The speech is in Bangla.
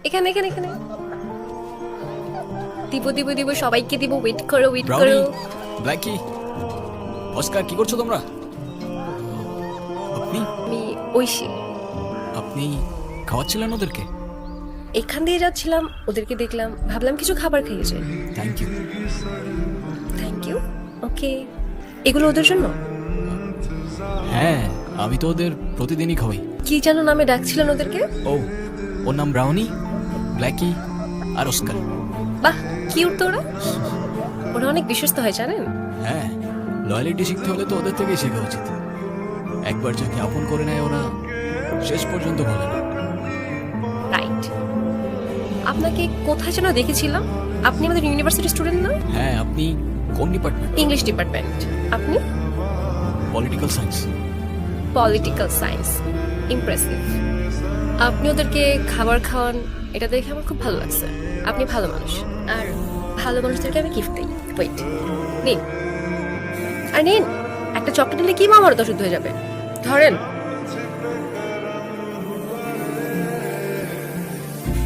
এখানে এখানে এখানে দিব দিব দিব, সবাইকে দিব। ওয়েট করো ওয়েট ব্রাউনি, করো। ব্ল্যাকি, অস্কার, কি করছো তোমরা? আপনি আমি ঐশী। আপনি খাওয়াচ্ছিলেন ওদেরকে? এখান দিয়ে যাচ্ছিলাম, ওদেরকে দেখলাম, ভাবলাম কিছু খাবার খেয়ে যাই। Thank you. Thank you. Okay, এগুলো ওদের জন্য? হ্যাঁ, আমি তো ওদের প্রতিদিনই খাওয়াই। কি যেন নামে ডাকছিলেন ওদেরকে? ও, ওর নাম ব্রাউনি, ব্ল্যাকি আর অস্কার। বাহ, কিউট তো ওরা। ওরা অনেক বিশ্বস্ত হয় জানেন। হ্যাঁ, লয়ালিটি শিখতে হলে তো ওদের থেকেই শেখা উচিত। একবার যাকে আপন করে নেয় ওরা শেষ পর্যন্ত বলে না। রাইট। আপনাকে কোথায় যেন দেখেছিলাম। আপনি আমাদের ইউনিভার্সিটি স্টুডেন্ট না? হ্যাঁ, আপনি কোন ডিপার্টমেন্ট? English department. আপনি? Political science. Political science. Impressive. আপনি ওদেরকে খাবার খাওয়ান, এটা দেখে আমার খুব ভালো লাগছে। আপনি ভালো মানুষ, আর ভালো মানুষদেরকে আমি গিফট দিই। ওয়েট, নিন। আর নিন, একটা চকলেট নিলে কি মা আমার অশুদ্ধ হয়ে যাবে। ধরেন।